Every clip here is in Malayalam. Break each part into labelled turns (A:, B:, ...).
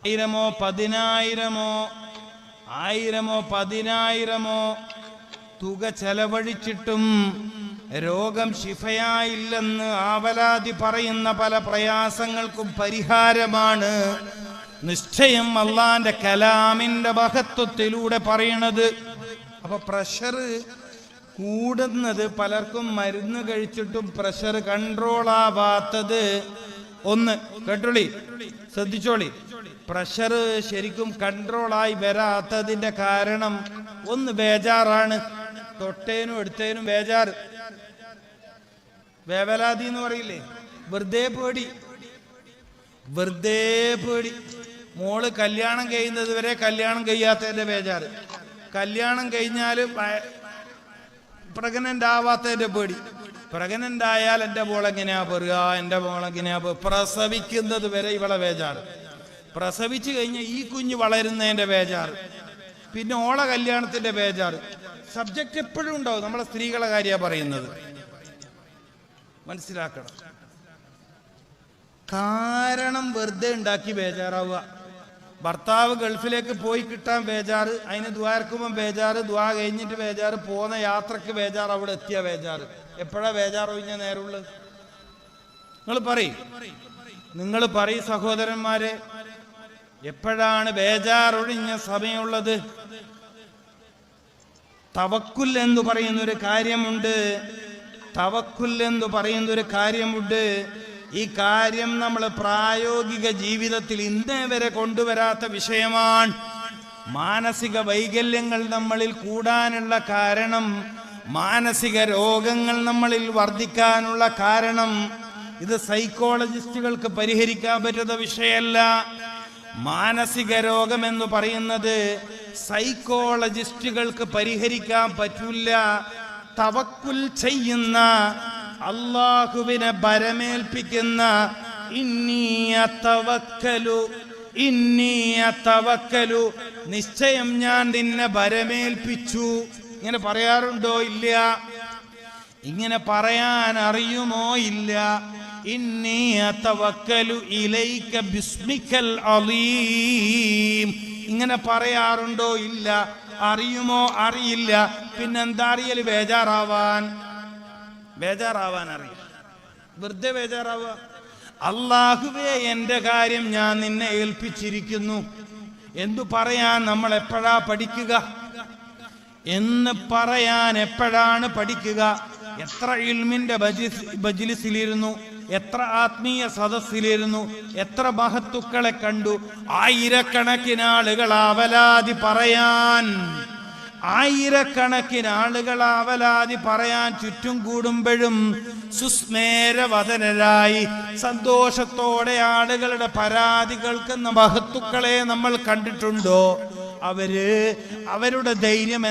A: ആയിരമോ പതിനായിരമോ ആയിരമോ പതിനായിരമോ തുക ചെലവഴിച്ചിട്ടും രോഗം ശിഫയായില്ലെന്ന് ആവലാതി പറയുന്ന പല പ്രയാസങ്ങൾക്കും പരിഹാരമാണ് നിശ്ചയം അള്ളാന്റെ കലാമിന്റെ മഹത്വത്തിലൂടെ പറയണത്. അപ്പൊ പ്രഷർ കൂടുന്നത് പലർക്കും മരുന്ന് കഴിച്ചിട്ടും പ്രഷർ കൺട്രോൾ ആവാത്തത് ഒന്ന് കേട്ടോളി, ശ്രദ്ധിച്ചോളി. പ്രഷർ ശരിക്കും കൺട്രോളായി വരാത്തതിന്റെ കാരണം ഒന്ന് ബേജാറാണ്. തൊട്ടേനും എടുത്തേനും ബേജാറ്, വേവലാതി എന്ന് പറയില്ലേ, വെറുതെ പേടി. മോള് കല്യാണം കഴിയുന്നത് വരെ കല്യാണം കഴിയാത്തതിന്റെ ബേജാറ്, കല്യാണം കഴിഞ്ഞാല് പ്രഗ്നന്റ് ആവാത്തതിന്റെ പേടി, പ്രഗ്നന്റ് ആയാൽ എൻ്റെ മോളെങ്ങനെയാ പെറുക, എൻ്റെ മോളെങ്ങനെയാ പ്രസവിക്കുന്നത് വരെ ഇവളെ ബേജാറ്, പ്രസവിച്ചു കഴിഞ്ഞാൽ ഈ കുഞ്ഞ് വളരുന്നതിന്റെ ബേജാറ്, പിന്നെ ഓള കല്യാണത്തിന്റെ ബേജാറ്. സബ്ജക്റ്റ് എപ്പോഴും ഉണ്ടാവും. നമ്മളെ സ്ത്രീകളെ കാര്യമാണ് പറയുന്നത്, മനസ്സിലാക്കണം. കാരണം വെറുതെ ഉണ്ടാക്കി ബേജാറാവുക. ഭർത്താവ് ഗൾഫിലേക്ക് പോയി കിട്ടാൻ ബേജാറ്, അതിന് ദ്വാരക്കുമ്പോൾ ബേജാറ്, ദ്വാ കഴിഞ്ഞിട്ട് ബേജാറ്, പോകുന്ന യാത്രക്ക് ബേജാറ്, അവിടെ എത്തിയ ബേജാറ്. എപ്പോഴാ ബേജാറ് ഒഴിഞ്ഞ നേരമുള്ളത്? നിങ്ങൾ പറയും സഹോദരന്മാരെ, എപ്പോഴാണ് ബേജാറൊഴിഞ്ഞ സമയമുള്ളത്? തവക്കുൽ എന്ന് പറയുന്നൊരു കാര്യമുണ്ട്. ഈ കാര്യം നമ്മൾ പ്രായോഗിക ജീവിതത്തിൽ ഇന്നേ വരെ കൊണ്ടുവരാത്ത വിഷയമാണ്. മാനസിക വൈകല്യങ്ങൾ നമ്മളിൽ കൂടാനുള്ള കാരണം, മാനസിക രോഗങ്ങൾ നമ്മളിൽ വർദ്ധിക്കാനുള്ള കാരണം, ഇത് സൈക്കോളജിസ്റ്റുകൾക്ക് പരിഹരിക്കാൻ പറ്റുന്ന വിഷയമല്ല. മാനസിക രോഗം എന്ന് പറയുന്നത് സൈക്കോളജിസ്റ്റുകൾക്ക് പരിഹരിക്കാൻ പറ്റില്ല. തവക്കുൽ ചെയ്യുന്ന, അല്ലാഹുവിനെ ഭരമേൽപ്പിക്കുന്ന, ഇന്നി അതവക്കലു, നിശ്ചയം ഞാൻ നിന്നെ ഭരമേൽപ്പിച്ചു. ഇങ്ങനെ പറയാറുണ്ടോ? ഇല്ല. ഇങ്ങനെ പറയാൻ അറിയുമോ? ഇല്ല. ഇന്നി അതവക്കലു ഇലൈക ബിസ്മിക്കൽ അലീം, ഇങ്ങനെ പറയാറുണ്ടോ? ഇല്ല. അറിയുമോ? അറിയില്ല. പിന്നെന്താ അറിയല്? ബേജാറാവാൻ അറിയും. വെറുതെ ബേജാറാവുക. അല്ലാഹുവേ, എൻ്റെ കാര്യം ഞാൻ നിന്നെ ഏൽപ്പിച്ചിരിക്കുന്നു. എന്തു പറയാൻ നമ്മൾ എപ്പോഴാ പഠിക്കുക? എന്ന് പറയാൻ എപ്പോഴാണ് പഠിക്കുക? എത്ര ഇൽമിന്റെ മജ്‌ലിസിലിരുന്നു, എത്ര ആത്മീയ സദസ്സിലിരുന്നു, എത്ര മഹത്തുക്കളെ കണ്ടു. ആയിരക്കണക്കിന് ആളുകൾ അവലാതി പറയാൻ ചുറ്റും കൂടുമ്പോഴും സുസ്മേരവദനരായി സന്തോഷത്തോടെ ആളുകളുടെ പരാതി കേൾക്കുന്ന മഹത്തുക്കളെ നമ്മൾ കണ്ടിട്ടുണ്ടോ? അവരുടെ ധൈര്യം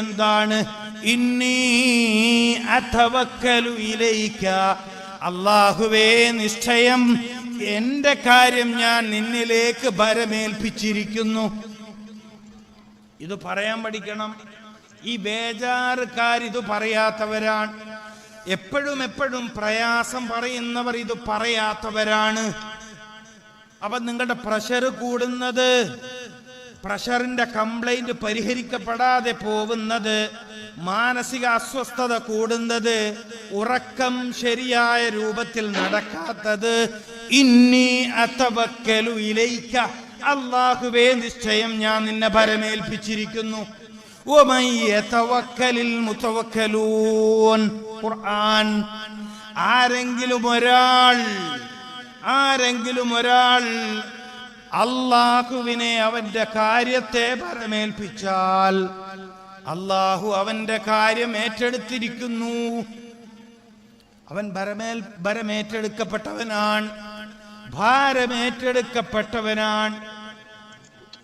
A: എന്താണ്? ഇന്നി അതവക്കലു ഇലൈക, അല്ലാഹുവേ, നിശ്ചയം എന്റെ കാര്യം ഞാൻ നിന്നിലേക്ക് ഭരമേൽപ്പിച്ചിരിക്കുന്നു. ഇത് പറയാൻ പഠിക്കണം. ഈ ബേജാറുകാർ ഇത് പറയാത്തവരാണ്. എപ്പോഴും പ്രയാസം പറയുന്നവർ ഇത് പറയാത്തവരാണ്. അപ്പൊ നിങ്ങളുടെ പ്രഷർ കൂടുന്നത്, പ്രഷറിന്റെ കംപ്ലൈന്റ് പരിഹരിക്കപ്പെടാതെ പോകുന്നത്, മാനസിക അസ്വസ്ഥത കൂടുന്നത്, ഉറക്കം ശരിയായ രൂപത്തിൽ നടക്കാത്തത്, ഇന്നി അതവക്കലു ഇലൈക, അല്ലാഹുവേ, നിശ്ചയം ഞാൻ നിന്നെ ഭരമേൽപ്പിച്ചിരിക്കുന്നു. വമൻ യതവക്കലിൽ മുതവക്കലൂൻ, ഖുർആൻ. ആരെങ്കിലും ഒരാൾ അല്ലാഹുവിനെ, അവന്റെ കാര്യത്തെ ഭരമേൽപ്പിച്ചാൽ അല്ലാഹു അവന്റെ കാര്യം ഏറ്റെടുത്തിരിക്കുന്നു. അവൻ ഭാരമേറ്റെടുക്കപ്പെട്ടവനാണ്.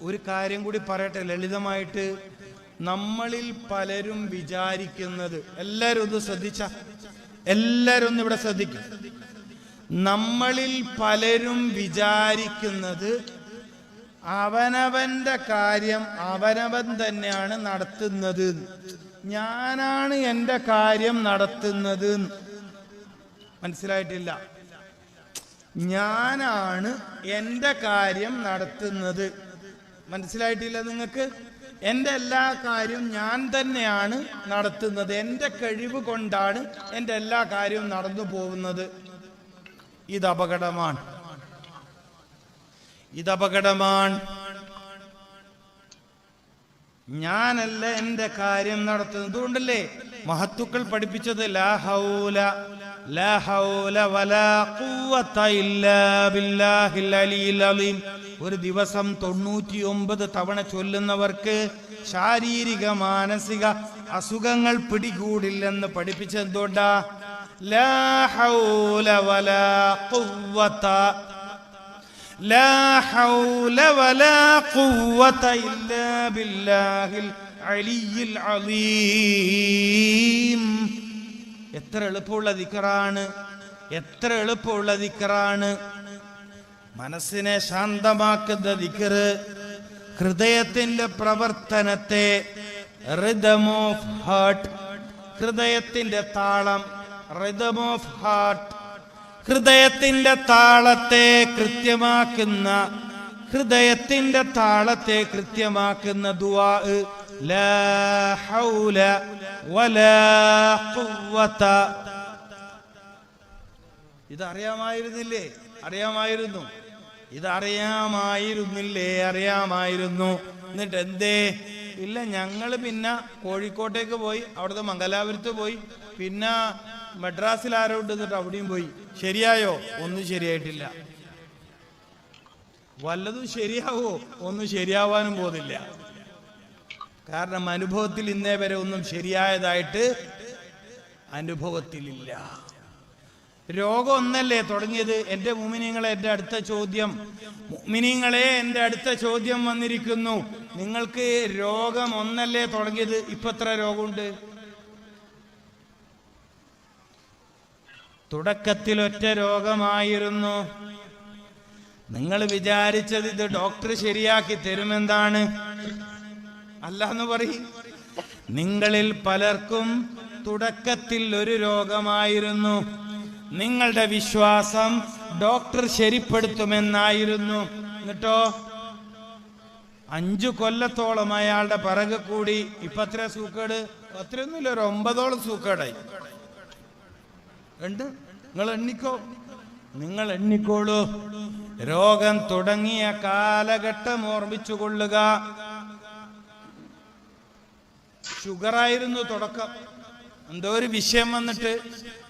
A: ഒരു കാര്യം കൂടി പറയട്ടെ ലളിതമായിട്ട്. നമ്മളിൽ പലരും വിചാരിക്കുന്നത്, എല്ലാവരും ഒന്ന് ഇവിടെ ശ്രദ്ധിക്കും. നമ്മളിൽ പലരും വിചാരിക്കുന്നത് അവനവന്റെ കാര്യം അവനവൻ തന്നെയാണ് നടത്തുന്നത്, ഞാനാണ് എൻ്റെ കാര്യം നടത്തുന്നത്. മനസ്സിലായിട്ടില്ല? ഞാനാണ് എൻ്റെ കാര്യം നടത്തുന്നത്. മനസ്സിലായിട്ടില്ല നിങ്ങൾക്ക്? എൻ്റെ എല്ലാ കാര്യവും ഞാൻ തന്നെയാണ് നടത്തുന്നത്. എൻ്റെ കഴിവ് കൊണ്ടാണ് എൻ്റെ എല്ലാ കാര്യവും നടന്നു പോകുന്നത്. ഇത് അപകടമാണ്. ഞാനല്ല എൻ്റെ കാര്യം നടത്തുന്നത്. അതുകൊണ്ടല്ലേ മഹത്തുക്കൾ പഠിപ്പിച്ചത് ലാ ഹൗല വലാ ഖുവത ഇല്ലാ ബില്ലാഹിൽ അലിയിൽ അലീം. ഒരു ദിവസം 99 തവണ ചൊല്ലുന്നവർക്ക് ശാരീരിക മാനസിക അസുഖങ്ങൾ പിടികൂടില്ലെന്ന് പഠിപ്പിച്ചത് എന്തുകൊണ്ടാ? ലാ ഹൗല വലാ ഖുവത ഇല്ലാ ബില്ലാഹിൽ അലിയിൽ അലീം. എത്ര എളുപ്പമുള്ള ദിക്റാണ്. മനസ്സിനെ ശാന്തമാക്കുന്ന ദിക്റ് ഹൃദയത്തിന്റെ പ്രവർത്തനത്തെ, റിതം ഓഫ് ഹാർട്ട്, ഹൃദയത്തിന്റെ താളം, റിതം ഓഫ് ഹാർട്ട്, ഹൃദയത്തിന്റെ താളത്തെ കൃത്യമാക്കുന്ന ദുആ ലാ ഹൗല വലാ ഖുവത. ഇത് അറിയാമായിരുന്നു. എന്നിട്ട് എന്തേ? ഇല്ല, ഞങ്ങൾ പിന്നെ കോഴിക്കോട്ടേക്ക് പോയി, അവിടുത്തെ മംഗലാപുരത്ത് പോയി, പിന്നെ മദ്രാസിൽ ആരോട് എന്നിട്ട് അവിടെയും പോയി. ശരിയായോ? ഒന്നും ശരിയായിട്ടില്ല. വല്ലതും ശരിയാവോ? ഒന്നും ശരിയാവാനും പോകുന്നില്ല. കാരണം അനുഭവത്തിൽ ഇന്നേ വരെ ഒന്നും ശരിയായതായിട്ട് അനുഭവത്തിലില്ല. രോഗം ഒന്നല്ലേ തുടങ്ങിയത്? എൻ്റെ മുഅ്മിനീങ്ങളെ, എൻ്റെ അടുത്ത ചോദ്യം വന്നിരിക്കുന്നു. നിങ്ങൾക്ക് രോഗം ഒന്നല്ലേ തുടങ്ങിയത്? ഇപ്പൊ എത്ര രോഗമുണ്ട്? തുടക്കത്തിൽ ഒറ്റ രോഗമായിരുന്നു. നിങ്ങൾ വിചാരിച്ചത് ഇത് ഡോക്ടർ ശരിയാക്കി തരുമെന്താണ്? അല്ലാന്ന് പറയും. നിങ്ങളിൽ പലർക്കും തുടക്കത്തിൽ ഒരു രോഗമായിരുന്നു. നിങ്ങളുടെ വിശ്വാസം ഡോക്ടർ ശരിപ്പെടുത്തുമെന്നായിരുന്നു. എന്നിട്ടോ 5 കൊല്ലത്തോളം അയാളുടെ പിറകെ കൂടി. ഇപ്പൊ അത്ര സൂക്കേട്? അത്രയൊന്നുമില്ല, ഒരു 9ഓളം സൂക്കേടായി ഉണ്ട്. നിങ്ങൾ എണ്ണിക്കോളൂ. രോഗം തുടങ്ങിയ കാലഘട്ടം ഓർമ്മിച്ചു കൊള്ളുക. ഷുഗറായിരുന്നു തുടക്കം. എന്തോ ഒരു വിഷയം വന്നിട്ട്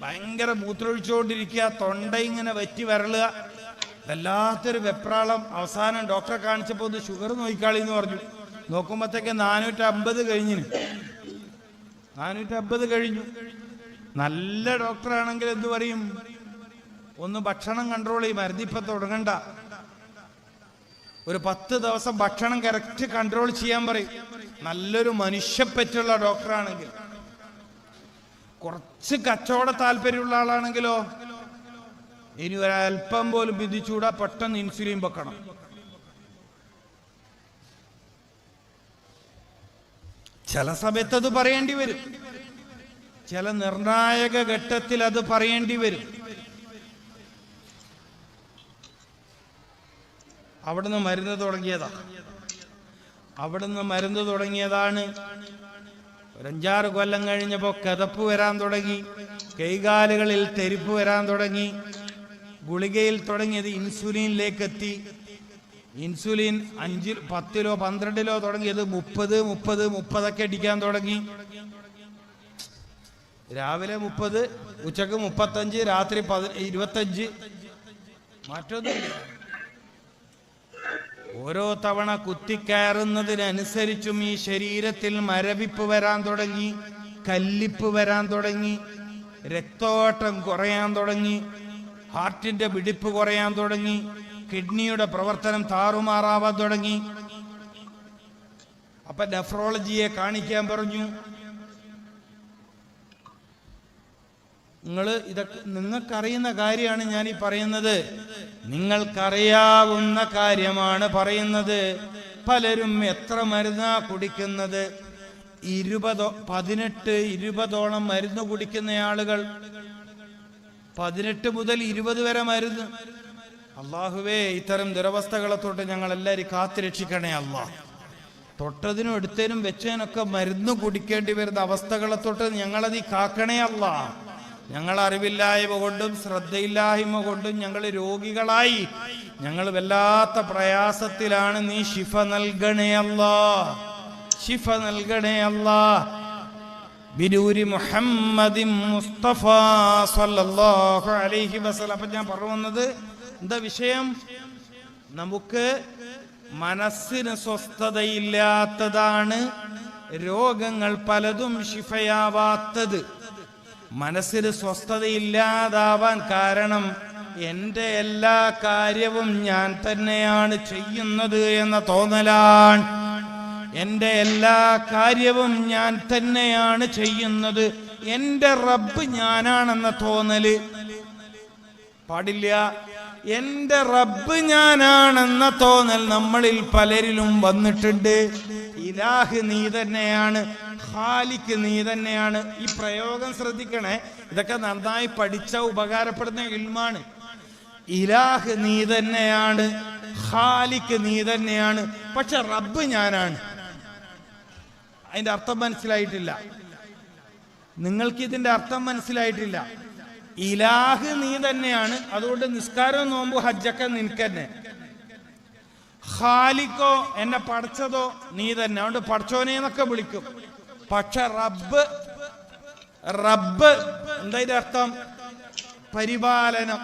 A: ഭയങ്കര മൂത്രമൊഴിച്ചുകൊണ്ടിരിക്കുക, തൊണ്ട ഇങ്ങനെ വറ്റി വരളുക, വല്ലാത്തൊരു വെപ്രാളം. അവസാനം ഡോക്ടറെ കാണിച്ചപ്പോൾ ഒന്ന് ഷുഗർ നോക്കിക്കാളി എന്ന് പറഞ്ഞു. നോക്കുമ്പോഴത്തേക്ക് 450 കഴിഞ്ഞു. നല്ല ഡോക്ടറാണെങ്കിൽ എന്ത് പറയും? ഒന്ന് ഭക്ഷണം കൺട്രോൾ ചെയ്യും, മരുന്നിപ്പം തുടങ്ങണ്ട, ഒരു 10 ദിവസം ഭക്ഷണം കറക്റ്റ് കൺട്രോൾ ചെയ്യാൻ പറയും. നല്ലൊരു മനുഷ്യപ്പറ്റുള്ള ഡോക്ടറാണെങ്കിൽ. കുറച്ച് കച്ചവട താല്പര്യമുള്ള ആളാണെങ്കിലോ ഇനി ഒരൽപ്പം പോലും വിധിച്ചൂടാ, പെട്ടെന്ന് ഇൻസുലിൻ വെക്കണം. ചില സമയത്ത് അത് പറയേണ്ടി വരും, ചില നിർണായക ഘട്ടത്തിൽ അത് പറയേണ്ടി വരും. അവിടുന്ന് മരുന്ന് തുടങ്ങിയതാണ്. ഒരു 5-6 കൊല്ലം കഴിഞ്ഞപ്പോൾ കിതപ്പ് വരാൻ തുടങ്ങി, കൈകാലുകളിൽ തെരിപ്പ് വരാൻ തുടങ്ങി. ഗുളികയിൽ തുടങ്ങിയത് ഇൻസുലിനിലേക്ക് എത്തി. ഇൻസുലിൻ 5, 10 12 തുടങ്ങിയത് 30 അടിക്കാൻ തുടങ്ങി. രാവിലെ 30, ഉച്ചക്ക് 35, രാത്രി 25. മാറ്റൊന്നുമില്ല. ഓരോ തവണ കുത്തിക്കയറുന്നതിനനുസരിച്ചും ഈ ശരീരത്തിൽ മരവിപ്പ് വരാൻ തുടങ്ങി, കല്ലിപ്പ് വരാൻ തുടങ്ങി, രക്തോട്ടം കുറയാൻ തുടങ്ങി, ഹാർട്ടിന്റെ പിടിപ്പ് കുറയാൻ തുടങ്ങി, കിഡ്നിയുടെ പ്രവർത്തനം താറുമാറാവാൻ തുടങ്ങി. അപ്പൊ നെഫ്രോളജിയെ കാണിക്കാൻ പറഞ്ഞു. നിങ്ങൾക്കറിയുന്ന കാര്യമാണ് ഞാൻ ഈ പറയുന്നത്, നിങ്ങൾക്കറിയാവുന്ന കാര്യമാണ് പറയുന്നത്. പലരും എത്ര മരുന്നാ കുടിക്കുന്നത്? 18-20 മരുന്ന് കുടിക്കുന്ന ആളുകൾ, 18 മുതൽ 20 വരെ മരുന്ന്. അള്ളാഹുവേ, ഇത്തരം ദുരവസ്ഥകളെ തൊട്ട് ഞങ്ങളെല്ലാവരും കാത്തുരക്ഷിക്കണേ അല്ലാ. തൊട്ടതിനും എടുത്തതിനും വെച്ചതിനൊക്കെ മരുന്ന് കുടിക്കേണ്ടി വരുന്ന അവസ്ഥകളെ തൊട്ട് ഞങ്ങളത് കാക്കണേ അല്ലാ. ഞങ്ങൾ അറിവില്ലായ്മ കൊണ്ടും ശ്രദ്ധയില്ലായ്മ കൊണ്ടും ഞങ്ങൾ രോഗികളായി, ഞങ്ങൾ വല്ലാത്ത പ്രയാസത്തിലാണ്. നീ ശിഫ നൽകണേ അല്ലാ, ശിഫ നൽകണേ അല്ലാ. ബിനൂരി മുഹമ്മദിൻ മുസ്തഫ സ്വല്ലല്ലാഹു അലൈഹി വസല്ലം. അപ്പം ഞാൻ പറഞ്ഞു വന്നത് എന്താ വിഷയം? നമുക്ക് മനസ്സിന് സ്വസ്ഥതയില്ലാത്തതാണ് രോഗങ്ങൾ പലതും ശിഫയാവാത്തത്. മനസ്സിന് സ്വസ്ഥതയില്ലാതാവാൻ കാരണം എൻ്റെ എല്ലാ കാര്യവും ഞാൻ തന്നെയാണ് ചെയ്യുന്നത് എന്ന തോന്നലാണ്. എൻ്റെ എല്ലാ കാര്യവും ഞാൻ തന്നെയാണ് ചെയ്യുന്നത്, എൻ്റെ റബ്ബ് ഞാനാണെന്ന തോന്നല് പാടില്ല. എൻ്റെ റബ്ബ് ഞാനാണെന്ന തോന്നൽ നമ്മളിൽ പലരിലും വന്നിട്ടുണ്ട്. ഇലാഹ് നീ തന്നെയാണ്, ഖാലിഖ് നീ തന്നെയാണ്. ഈ പ്രയോഗം ശ്രദ്ധിക്കണേ, ഇതൊക്കെ നന്നായി പഠിച്ച ഉപകാരപ്പെടുന്ന ഇൽമാണ്. ഇലാഹ് നീ തന്നെയാണ്, ഖാലിഖ് നീ തന്നെയാണ്, പക്ഷെ റബ്ബ് ഞാനാണ്. അതിന്റെ അർത്ഥം മനസ്സിലായിട്ടില്ല. നിങ്ങൾക്ക് ഇതിന്റെ അർത്ഥം മനസ്സിലായിട്ടില്ല. ഇലാഹ് നീ തന്നെയാണ്, അതുകൊണ്ട് നിസ്കാരവും നോമ്പ് ഹജ്ജൊക്കെ നിനക്ക് തന്നെ. ഖാലിഖോ എന്നെ പഠിച്ചതോ നീ തന്നെ, അതുകൊണ്ട് പഠിച്ചോനെ എന്നൊക്കെ വിളിക്കും. പക്ഷെ റബ്ബ്, റബ്ബ് എന്താ ഇതിന്റെ അർത്ഥം? പരിപാലനം,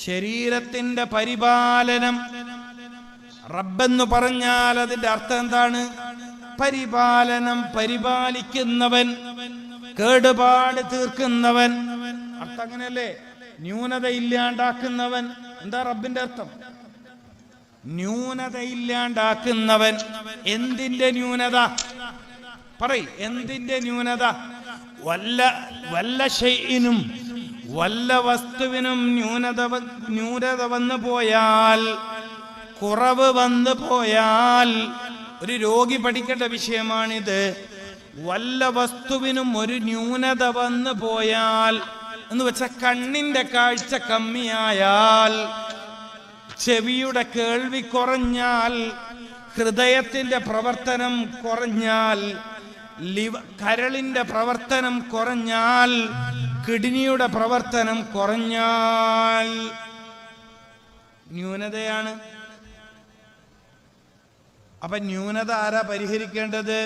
A: ശരീരത്തിന്റെ പരിപാലനം. റബ്ബെന്ന് പറഞ്ഞാൽ അതിന്റെ അർത്ഥം എന്താണ്? പരിപാലനം, പരിപാലിക്കുന്നവൻ, കേടുപാട് തീർക്കുന്നവൻ. അർത്ഥം അങ്ങനെയല്ലേ? ന്യൂനത ഇല്ലാണ്ടാക്കുന്നവൻ. എന്താ റബ്ബിന്റെ അർത്ഥം? ന്യൂനത ഇല്ലാണ്ടാക്കുന്നവൻ. എന്തിന്റെ ന്യൂനത? പറയ്, എന്തിന്റെ ന്യൂനത? വല്ല ഷൈഇനും, വല്ല വസ്തുവിനും ന്യൂനത വന്നു പോയാൽ, കുറവ് വന്നു പോയാൽ, ഒരു രോഗി പഠിക്കേണ്ട വിഷയമാണിത്. വല്ല വസ്തുവിനും ഒരു ന്യൂനത വന്നു പോയാൽ എന്ന് വെച്ചാൽ കണ്ണിന്റെ കാഴ്ച കമ്മിയായാൽ, ചെവിയുടെ കേൾവി കുറഞ്ഞാൽ, ഹൃദയത്തിന്റെ പ്രവർത്തനം കുറഞ്ഞാൽ, കരളിന്റെ പ്രവർത്തനം കുറഞ്ഞാൽ, കിഡ്നിയുടെ പ്രവർത്തനം കുറഞ്ഞാൽ ന്യൂനതയാണ്. അപ്പൊ ന്യൂനത ആരാ പരിഹരിക്കേണ്ടത്?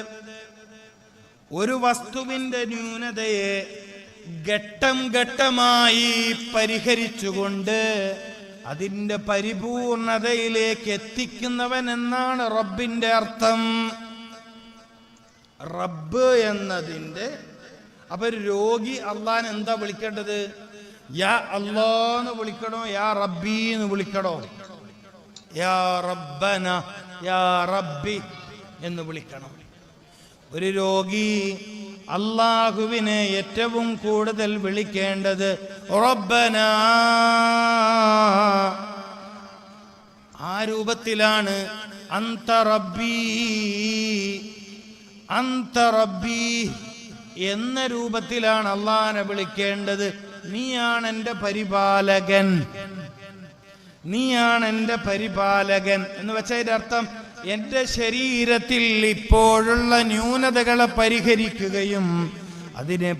A: ഒരു വസ്തുവിന്റെ ന്യൂനതയെ ഘട്ടം ഘട്ടമായി പരിഹരിച്ചുകൊണ്ട് അതിന്റെ പരിപൂർണതയിലേക്ക് എത്തിക്കുന്നവൻ എന്നാണ് റബ്ബിന്റെ അർത്ഥം. റബ്ബ് എന്നതിന്റെ, അപ്പൊ ഒരു രോഗി അള്ളാൻ എന്താ വിളിക്കേണ്ടത്? യാ അല്ലാന്ന് വിളിക്കണോ, യാ റബ്ബി എന്ന് വിളിക്കണോ? യാ റബ്ബന, യാ റബ്ബി എന്ന് വിളിക്കണം. ഒരു രോഗി അല്ലാഹുവിനെ ഏറ്റവും കൂടുതൽ വിളിക്കേണ്ടത് റബ്ബന. ആ രൂപത്തിലാണ്. അന്ത റബ്ബി, അന്ത റബ്ബി എന്ന രൂപത്തിലാണ് അള്ളാഹനെ വിളിക്കേണ്ടത്. നീയാണ് എൻ്റെ പരിപാലകൻ, നീയാണ് എൻ്റെ പരിപാലകൻ എന്ന് വെച്ചതിന്റെ അർത്ഥം എൻ്റെ ശരീരത്തിൽ ഇപ്പോഴുള്ള ന്യൂനതകളെ പരിഹരിക്കുകയും അതിനെ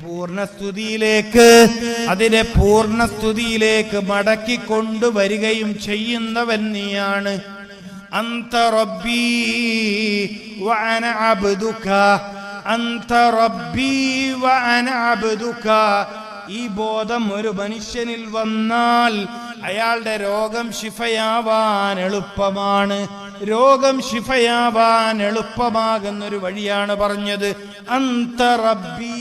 A: പൂർണ്ണസ്തുതിയിലേക്ക് മടക്കിക്കൊണ്ടുവരികയും ചെയ്യുന്നവൻ നീയാണ്. അന്ത റബ്ബി വഅന അബ്ദുക, അന്ത റബ്ബി വഅന അബ്ദുക. ഈ ബോധം ഒരു മനുഷ്യനിൽ വന്നാൽ അയാളുടെ രോഗം ശിഫയാവാൻ എളുപ്പമാണ്. രോഗം ശിഫയാവാൻ എളുപ്പമാകുന്നൊരു വഴിയാണ് പറഞ്ഞത്. അന്ത റബ്ബി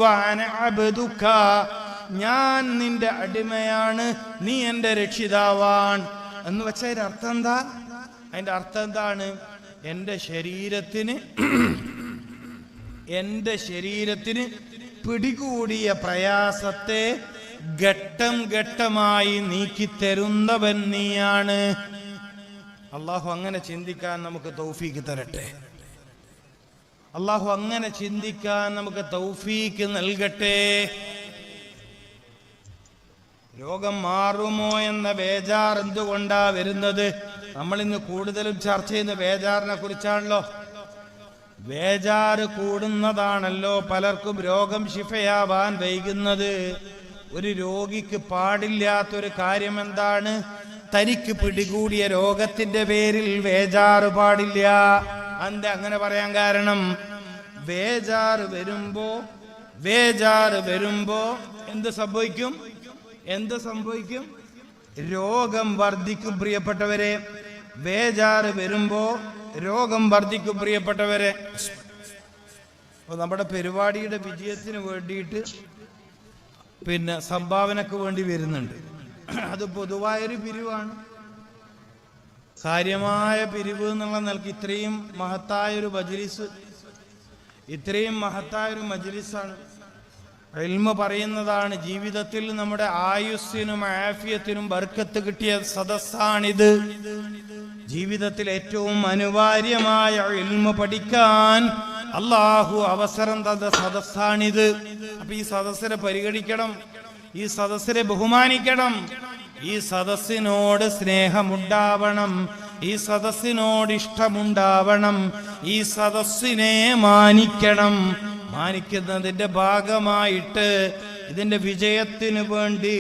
A: വഅന അബ്ദുക, ഞാൻ നിന്റെ അടിമയാണ്, നീ എൻ്റെ രക്ഷിതാവാൻ എന്ന് വെച്ചാൽ അതിന്റെ അർത്ഥം എന്താ? അതിന്റെ അർത്ഥം എന്താണ്? എൻ്റെ ശരീരത്തിന് പിടികൂടിയ പ്രയാസത്തെ ഘട്ടം ഘട്ടമായി നീക്കിത്തരുന്നവൻ നീയാണ്. അള്ളാഹു അങ്ങനെ ചിന്തിക്കാൻ നമുക്ക് തൗഫീക്ക് തരട്ടെ. അള്ളാഹു അങ്ങനെ ചിന്തിക്കാൻ നമുക്ക് തൗഫീക്ക് നൽകട്ടെ. രോഗം മാറുമോ എന്ന ബേജാർ എന്തുകൊണ്ടാ വരുന്നത്? നമ്മൾ ഇന്ന് കൂടുതലും ചർച്ച ചെയ്യുന്ന ബേജാറിനെ കുറിച്ചാണല്ലോ. ബേജാറ് കൂടുന്നതാണല്ലോ പലർക്കും രോഗം ശിഫയാവാൻ വൈകുന്നത്. ഒരു രോഗിക്ക് പാടില്ലാത്തൊരു കാര്യം എന്താണ്? തനിക്ക് പിടികൂടിയ രോഗത്തിന്റെ പേരിൽ ബേജാറ് പാടില്ല. എന്താ അങ്ങനെ പറയാൻ കാരണം? ബേജാറ് വരുമ്പോ എന്ത് സംഭവിക്കും? രോഗം വർദ്ധിക്കും പ്രിയപ്പെട്ടവരെ. ബേജാറ് വരുമ്പോ രോഗം വർദ്ധിക്കും പ്രിയപ്പെട്ടവരെ. നമ്മുടെ പരിപാടിയുടെ വിജയത്തിന് വേണ്ടിയിട്ട് സംഭാവനക്ക് വേണ്ടി വരുന്നുണ്ട്. അത് പൊതുവായൊരു പിരിവാണ്, കാര്യമായ പിരിവ് എന്നുള്ള നിലക്ക് ഇത്രയും മഹത്തായൊരു മജ്ലിസാണ്. ഇൽമ പറയുന്നതാണ്, ജീവിതത്തിൽ നമ്മുടെ ആയുസ്സിനും ആഫിയത്തിനും ബർക്കത്ത് കിട്ടിയ സദസ്സാണിത്. ജീവിതത്തിൽ ഏറ്റവും അനിവാര്യമായ ഇൽമ പഠിക്കാൻ അള്ളാഹു അവസരം തന്ന സദസ്സാണിത്. അപ്പൊ ഈ സദസ്സിനെ പരിഗണിക്കണം, ഈ സദസ്സിനെ ബഹുമാനിക്കണം, ഈ സദസ്സിനോട് സ്നേഹമുണ്ടാവണം, ഈ സദസ്സിനോട് ഇഷ്ടമുണ്ടാവണം, ഈ സദസ്സിനെ മാനിക്കണം. മാനിക്കുന്നതിന്റെ ഭാഗമായിട്ട് ഇതിന്റെ വിജയത്തിന് വേണ്ടി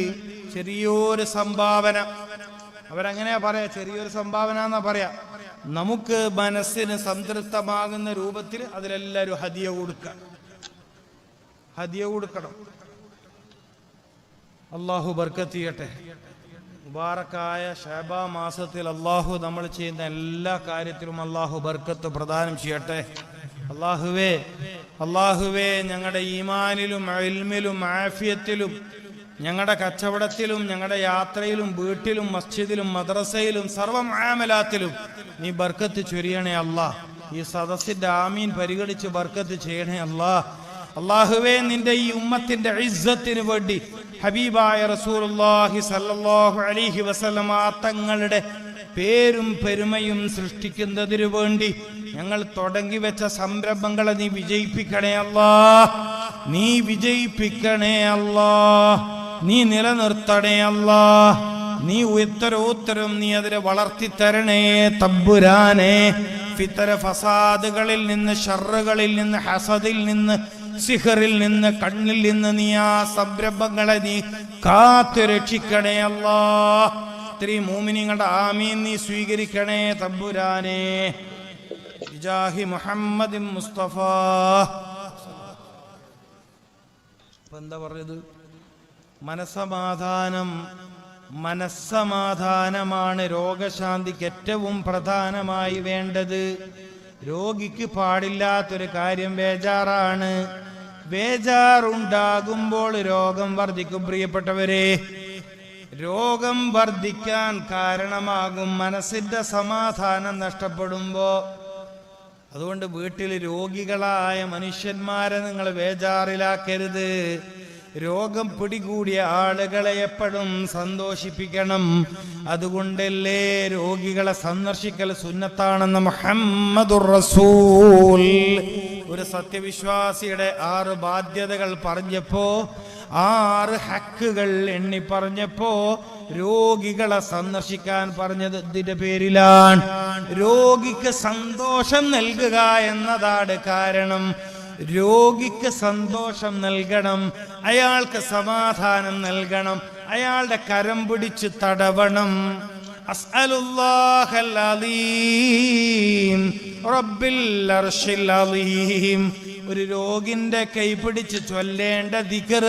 A: ചെറിയൊരു സംഭാവന, അവരങ്ങനെയാ പറയാ, ചെറിയൊരു സംഭാവന എന്നാ പറയാ. നമുക്ക് മനസ്സിന് സംതൃപ്തമാകുന്ന രൂപത്തിൽ അതിലെല്ലാവരും ഹദിയ കൊടുക്കണം. അള്ളാഹു ബർക്കത്ത് ചെയ്യട്ടെ. മുബാറക്കായ ശഅബാ മാസത്തിൽ അള്ളാഹു നമ്മൾ ചെയ്യുന്ന എല്ലാ കാര്യത്തിലും അള്ളാഹു ബർക്കത്ത് പ്രദാനം ചെയ്യട്ടെ. അള്ളാഹുവേ ഞങ്ങളുടെ ഈമാനിലും ഇൽമിലും ആഫിയത്തിലും ഞങ്ങളുടെ കച്ചവടത്തിലും ഞങ്ങളുടെ യാത്രയിലും വീട്ടിലും മസ്ജിദിലും മദ്രസയിലും സർവ്വ മുആമലാത്തിലും നീ ബർക്കത്ത് ചൊരിയണേ അല്ലാ. ഈ സദസ്സിന്റെ ആമീൻ പരിഗണിച്ച് ബർക്കത്ത് ചെയ്യണേ അല്ലാ. അള്ളാഹുവേ നിന്റെ ഈ ഉമ്മത്തിന്റെ ഇസ്സത്തിന് വേണ്ടി ഹബീബായ റസൂലുള്ളാഹി സ്വല്ലല്ലാഹു അലൈഹി വസല്ലമ തങ്ങളുടെ പേരും പെരുമയും സൃഷ്ടിക്കുന്നതിനു വേണ്ടി ഞങ്ങൾ തുടങ്ങി വെച്ച സംരംഭങ്ങളെ നീ വിജയിപ്പിക്കണേ അല്ലാ. നീ വിജയിപ്പിക്കണേ അല്ലാ. നീ നിലനിർത്തണേ അല്ലാ. നീ ഉത്തരോത്തരം നീ അതിനെ വളർത്തിത്തരണേ തമ്പുരാനെ. ഫിത്തര ഫസാദുകളിൽ നിന്ന്, ഷർറുകളിൽ നിന്ന്, ഹസദിൽ നിന്ന്, സിഹറിൽ നിന്ന്, കണ്ണിൽ നിന്ന് നീ ആ സംരംഭങ്ങളെ നീ കാത്തു രക്ഷിക്കണേ അല്ലാ. ഇത്രയും മോമിനിങ്ങളുടെ ആമീൻ നീ സ്വീകരിക്കണേ തമ്പുരാനെ. ബിജാഹി മുഹമ്മദ് മുസ്തഫ. എന്താ പറഞ്ഞത്? മനസ്സമാധാനമാണ് രോഗശാന്തിക്ക് ഏറ്റവും പ്രധാനമായി വേണ്ടത്. രോഗിക്ക് പാടില്ലാത്തൊരു കാര്യം ബേജാറാണ്. ബേജാറുണ്ടാകുമ്പോൾ രോഗം വർദ്ധിക്കും പ്രിയപ്പെട്ടവരെ. രോഗം വർദ്ധിക്കാൻ കാരണമാകും മനസ്സിന്റെ സമാധാനം നഷ്ടപ്പെടുമ്പോ. അതുകൊണ്ട് വീട്ടിൽ രോഗികളായ മനുഷ്യന്മാരെ നിങ്ങൾ ബേജാറിലാക്കരുത്. രോഗം പിടികൂടിയ ആളുകളെ എപ്പോഴും സന്തോഷിപ്പിക്കണം. അതുകൊണ്ടല്ലേ രോഗികളെ സന്ദർശിക്കൽ സുന്നത്താണെന്ന് മുഹമ്മദുർ റസൂൽ. ഒരു സത്യവിശ്വാസിയുടെ 6 ബാധ്യതകൾ പറഞ്ഞപ്പോ, 6 ഹക്കുകൾ എണ്ണി പറഞ്ഞപ്പോ രോഗികളെ സന്ദർശിക്കാൻ പറഞ്ഞത് ഇതിന്റെ പേരിലാണ്. രോഗിക്ക് സന്തോഷം നൽകുക എന്നതാണ് കാരണം. രോഗിക്ക് സന്തോഷം നൽകണം, അയാൾക്ക് സമാധാനം നൽകണം, അയാളുടെ കരം പിടിച്ച് തടവണം. അസ്അലുല്ലാഹൽ അലീം റബ്ബിൽ അർശിൽ അലീം. ഒരു രോഗിന്റെ കൈപിടിച്ച് ചൊല്ലേണ്ട ദിക്ർ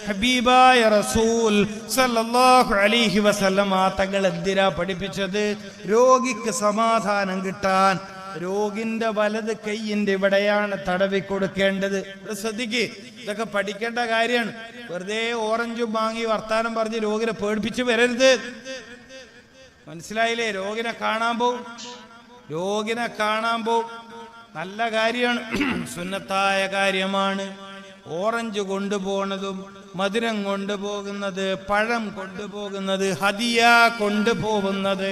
A: ഹബീബായ റസൂൽ സല്ലല്ലാഹു അലൈഹി വസല്ലമ തങ്ങൾ എന്തിനാ പഠിപ്പിച്ചത്? രോഗിക്ക് സമാധാനം കിട്ടാൻ. രോഗിന്റെ വലത് കൈയിന്റെ ഇവിടെയാണ് തടവി കൊടുക്കേണ്ടത്. ശ്രദ്ധിക്ക്, ഇതൊക്കെ പഠിക്കേണ്ട കാര്യമാണ്. വെറുതെ ഓറഞ്ചും വാങ്ങി വർത്താനം പറഞ്ഞ് രോഗിനെ പേടിപ്പിച്ച് വരരുത്. മനസ്സിലായില്ലേ? രോഗിനെ കാണാൻ പോവും, നല്ല കാര്യമാണ്, സുന്നത്തായ കാര്യമാണ്. ഓറഞ്ച് കൊണ്ടുപോകുന്നതും മധുരം കൊണ്ടുപോകുന്നത്, പഴം കൊണ്ടുപോകുന്നത്, ഹദിയ കൊണ്ടുപോകുന്നത്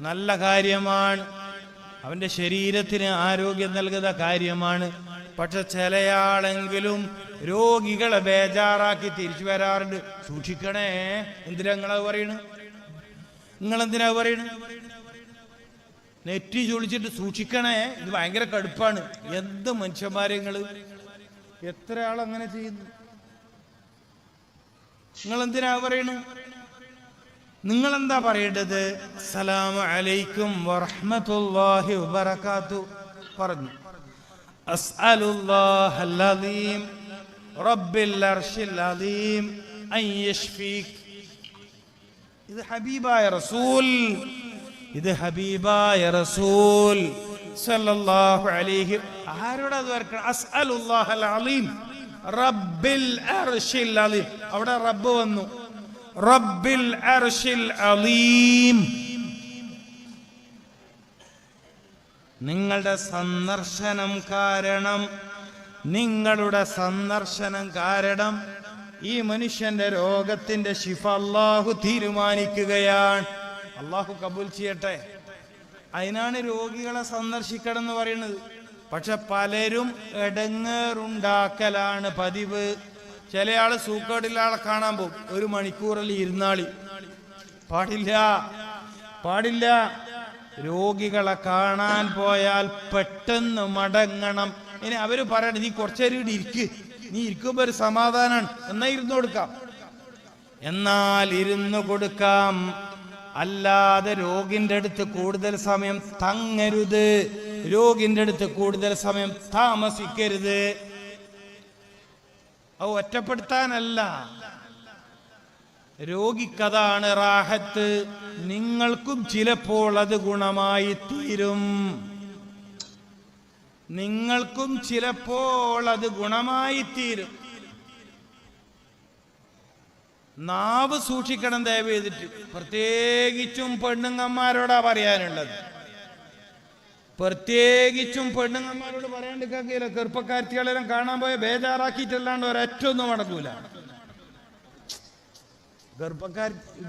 A: നല്ല കാര്യമാണ്. അവന്റെ ശരീരത്തിന് ആരോഗ്യം നൽകുന്ന കാര്യമാണ്. പക്ഷെ ചിലയാളെങ്കിലും രോഗികളെ ബേജാറാക്കി തിരിച്ചു വരാറുണ്ട്. സൂക്ഷിക്കണേ. എന്തിനാ നിങ്ങളത് പറയണ്? നിങ്ങളെന്തിനാ പറയണ്? നെറ്റി ചൊളിച്ചിട്ട് സൂക്ഷിക്കണേ, ഇത് ഭയങ്കര കടുപ്പാണ്. എന്ത് മനുഷ്യന്മാരെ നിങ്ങൾ! എത്ര ആളങ്ങനെ ചെയ്യുന്നു? നിങ്ങളെന്തിനാ പറയണ്? നിങ്ങളെന്താ പറയേണ്ടത്? അസ്സലാമു അലൈക്കും വറഹ്മത്തുള്ളാഹി വബറകാത്തു പറഞ്ഞു. അസ്അലുല്ലാഹൽ അദീം റബ്ബിൽ അർശിൽ അദീം അൻ യശ്ഫീക്. ഇത് ഹബീബായ റസൂൽ, ഇത് ഹബീബായ റസൂൽ സല്ലല്ലാഹു അലൈഹി. ആരോടാ ദ്വാരക്കണം? അസ്അലുല്ലാഹൽ അലീം റബ്ബിൽ അർശിൽ അലീം. അവിടെ റബ്ബ് വന്നു. റബ്ബിൽ അർശിൽ അലീം. നിങ്ങളുടെ സന്ദർശനം കാരണം, നിങ്ങളുടെ സന്ദർശനം കാരണം ഈ മനുഷ്യന്റെ രോഗത്തിന്റെ ശിഫ അല്ലാഹു തീരുമാനിക്കുകയാണ്. അല്ലാഹു കബൂൽ ചെയ്യട്ടെ. അതിനാണ് രോഗികളെ സന്ദർശിക്കണം എന്ന് പറയുന്നത്. പക്ഷെ പലരും എടങ്ങേറുണ്ടാക്കലാണ് പതിവ്. ചില ആള് സൂക്കേടുള്ള ആളെ കാണാൻ പോകും, 1 മണിക്കൂറിൽ ഇരുന്നാളി. പാടില്ല, പാടില്ല. രോഗികളെ കാണാൻ പോയാൽ പെട്ടെന്ന് മടങ്ങണം. ഇനി അവര് പറയണം, നീ കുറച്ചേരം ഇവിടെ ഇരിക്ക്, നീ ഇരിക്കുമ്പോ ഒരു സമാധാനാണ്, എന്നാ ഇരുന്ന് കൊടുക്കാം. എന്നാൽ ഇരുന്ന് കൊടുക്കാം, അല്ലാതെ രോഗിന്റെ അടുത്ത് കൂടുതൽ സമയം തങ്ങരുത്, രോഗിന്റെ അടുത്ത് കൂടുതൽ സമയം താമസിക്കരുത്. അത് ഒറ്റപ്പെടുത്താനല്ല, രോഗിക്കതാണ് റാഹത്ത്. നിങ്ങൾക്കും ചിലപ്പോൾ അത് ഗുണമായി തീരും. നിങ്ങൾക്കും ചിലപ്പോൾ അത് ഗുണമായി തീരും. നാവ് സൂക്ഷിക്കണം ദയവ് ചെയ്തിട്ട്. പ്രത്യേകിച്ചും പെണ്ണുങ്ങന്മാരോടാ പറയാനുള്ളത്. പ്രത്യേകിച്ചും പെണ്ണുങ്ങന്മാരോട് പറയാണ്ടിരിക്കില്ല. ചെറുപ്പക്കാർത്തികളെല്ലാം കാണാൻ പോയ ബേജാറാക്കിയിട്ടല്ലാണ്ട് ഒരൊറ്റൊന്നും നടക്കൂല.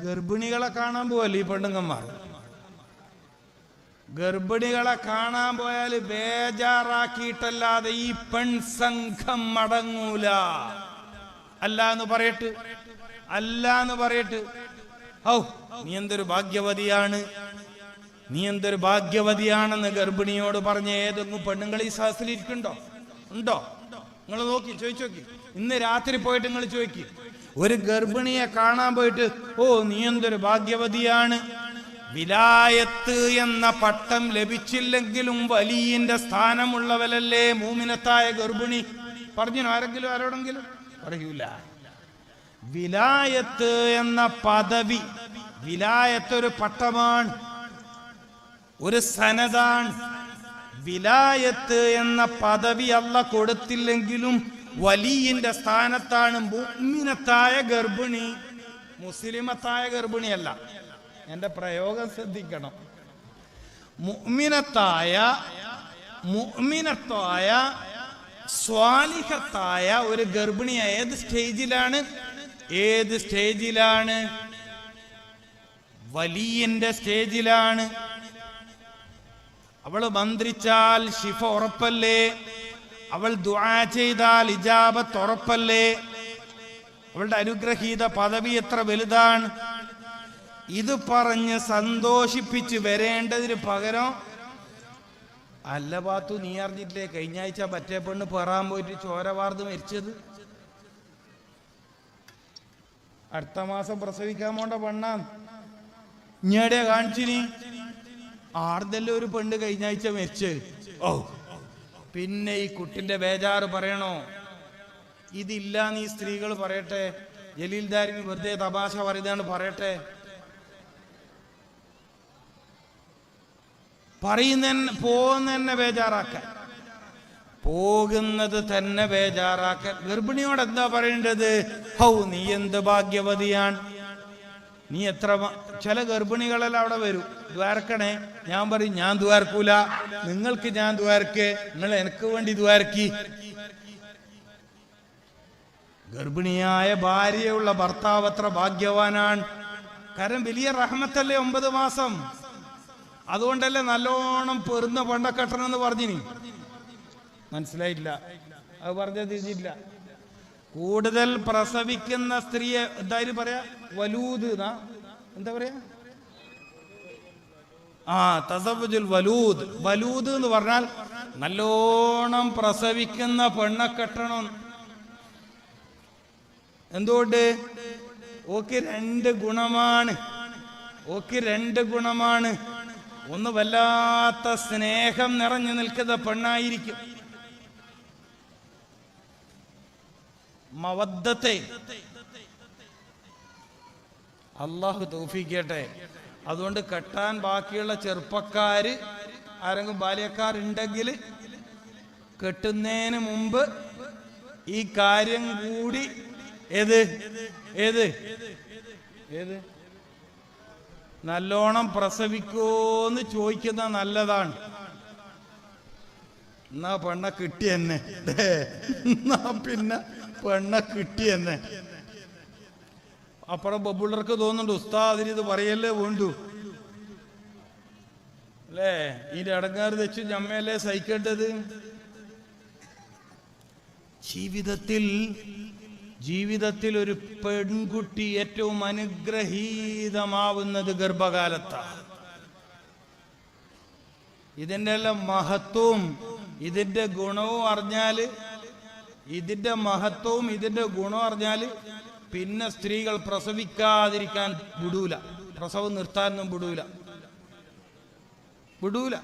A: ഗർഭിണികളെ കാണാൻ പോവല്ലേ ഈ പെണ്ണുങ്ങന്മാർ. ഗർഭിണികളെ കാണാൻ പോയാൽ ബേജാറാക്കിയിട്ടല്ലാതെ ഈ പെൺസംഘം മടങ്ങൂല. അല്ലാന്ന് പറയട്ട്, അല്ലാന്ന് പറയട്ട്. ഔ, നീ എന്തൊരു ഭാഗ്യവതിയാണ്, നീ എന്തൊരു ഭാഗ്യവതിയാണെന്ന് ഗർഭിണിയോട് പറഞ്ഞ ഏതൊന്നും പെണ്ണുങ്ങൾ ഈ സഹസിലിരിക്കുന്നുണ്ടോ? ഉണ്ടോ? നിങ്ങൾ നോക്കി ചോദിച്ചു നോക്കി. ഇന്ന് രാത്രി പോയിട്ട് നിങ്ങൾ ചോദിക്കി, ഒരു ഗർഭിണിയെ കാണാൻ പോയിട്ട്, ഓ നീ എന്തൊരു ഭാഗ്യവതിയാണ്, വിലായത്ത് എന്ന പട്ടം ലഭിച്ചില്ലെങ്കിലും വലിയന്റെ സ്ഥാനമുള്ളവരല്ലേ മൂമിനത്തായ ഗർഭിണി. പറഞ്ഞോ ആരെങ്കിലും? ആരോടെങ്കിലും പറയൂല. വിലായത്ത് എന്ന പദവി, വിലായത്ത് ഒരു പട്ടമാണ്, ഒരു സനതാണ്. വിലായത്ത് എന്ന പദവി അല്ലാഹ് കൊടുത്തില്ലെങ്കിലും വലിയന്റെ സ്ഥാനത്താണ് മുഅ്മിനത്തായ ഗർഭിണി. മുസ്ലിമത്തായ ഗർഭിണിയല്ല. എന്റെ പ്രയോഗം ശ്രദ്ധിക്കണം. മുഅ്മിനത്തായ സ്വാലിഹത്തായ ഒരു ഗർഭിണി ഏത് സ്റ്റേജിലാണ്? ഏത് സ്റ്റേജിലാണ്? വലിയന്റെ സ്റ്റേജിലാണ്. അവള് മന്ത്രിച്ചാൽ ശിഫ ഉറപ്പല്ലേ? അവൾ ദുആ ചെയ്താൽ ഇജാബത്ത് ഉറപ്പല്ലേ? അവളുടെ അനുഗ്രഹീത പദവി എത്ര വലുതാണ്! ഇത് പറഞ്ഞ് സന്തോഷിപ്പിച്ച് വരേണ്ടതിന് പകരം, അല്ല പാത്തു നീ അറിഞ്ഞിട്ടില്ലേ കഴിഞ്ഞ ആഴ്ച മറ്റേ പെണ്ണ് പെറാൻ പോയിട്ട് ചോര വാർന്ന് മരിച്ചത്? അടുത്ത മാസം പ്രസവിക്കാൻ പോണ്ട പെണ്ണാ. ഇഞ്ഞടെ കാണിച്ചിനി ആർന്നല്ലോ ഒരു പെണ്ണ് കഴിഞ്ഞ ആഴ്ച മരിച്ച്. ഓ, പിന്നെ ഈ കുട്ടിന്റെ ബേജാറ് പറയണോ? ഇതില്ല നീ സ്ത്രീകൾ പറയട്ടെ. ജലീൽദാരിന് വെറുതെ തമാശ പറയുന്നതാണ് പറയട്ടെ. പോകുന്ന തന്നെ ബേജാറാക്കാൻ, പോകുന്നത് തന്നെ ബേജാറാക്കാൻ. ഗർഭിണിയോട് എന്താ പറയേണ്ടത്? ഹൗ, നീ എന്ത് ഭാഗ്യവതിയാണ്, നീ എത്ര. ചില ഗർഭിണികളെല്ലാം അവിടെ വരും, ദ്വാരക്കണേ. ഞാൻ പറയും ഞാൻ ദ്വാരക്കൂല, നിങ്ങൾക്ക് ഞാൻ ദ്വാരക്കേ, നിങ്ങൾ എനിക്ക് വേണ്ടി ദ്വാരക്കി. ഗർഭിണിയായ ഭാര്യയുള്ള ഭർത്താവ് അത്ര ഭാഗ്യവാനാണ്. കാരണം വലിയ റഹ്മത്തല്ലേ 9 മാസം. അതുകൊണ്ടല്ലേ നല്ലോണം പെറുന്ന പണ്ട കെട്ടണം എന്ന് പറഞ്ഞിനി. മനസ്സിലായില്ല? അത് പറഞ്ഞത് തിരിഞ്ഞില്ല. കൂടുതൽ പ്രസവിക്കുന്ന സ്ത്രീയെ എന്തായാലും പറയാ വലൂദ് എന്താ പറയാ? തസവ്വുജുൽ വലൂദ്. വലൂദ് എന്ന് പറഞ്ഞാൽ നല്ലോണം പ്രസവിക്കുന്ന പെണ്ണെ കെട്ടണം. എന്തുകൊണ്ട്? ഓക്ക് രണ്ട് ഗുണമാണ്. ഒന്ന് വല്ലാത്ത സ്നേഹം നിറഞ്ഞു നിൽക്കുന്ന പെണ്ണായിരിക്കും. മവദ്ദത്തെ അല്ലാഹു തൗഫീഖ് ചെയ്യട്ടെ. അതുകൊണ്ട് കെട്ടാൻ ബാക്കിയുള്ള ചെറുപ്പക്കാര് ആരെങ്കിലും ബാല്യക്കാരുണ്ടെങ്കിൽ കെട്ടുന്നതിന് മുമ്പ് ഈ കാര്യം കൂടി ഏത് നല്ലോണം പ്രസവിക്കോന്ന് ചോദിക്കുന്ന നല്ലതാണ്. എന്നാ പെണ്ണ കിട്ടിയെന്നെ, എന്നാ പിന്നെ പെണ്ണ കിട്ടിയെന്നെ. അപ്പുറം ബബുള്ളർക്ക് തോന്നുന്നുണ്ട് ഉസ്താദിന് ഇത് പറയല്ലേ വേണ്ടു അല്ലേ? ഇതിന്റെ അടങ്ങാറ് വെച്ച് ഞമ്മയല്ലേ സഹിക്കേണ്ടത്? ജീവിതത്തിൽ ഒരു പെൺകുട്ടി ഏറ്റവും അനുഗ്രഹീതമാവുന്നത് ഗർഭകാലത്താണ്. ഇതിൻ്റെ എല്ലാം മഹത്വവും ഇതിന്റെ ഗുണവും അറിഞ്ഞാല്, ഇതിന്റെ മഹത്വവും ഇതിന്റെ ഗുണവും അറിഞ്ഞാല് പിന്നെ സ്ത്രീകൾ പ്രസവിക്കാതിരിക്കാൻ വിടൂല, പ്രസവം നിർത്താനൊന്നും വിടൂല.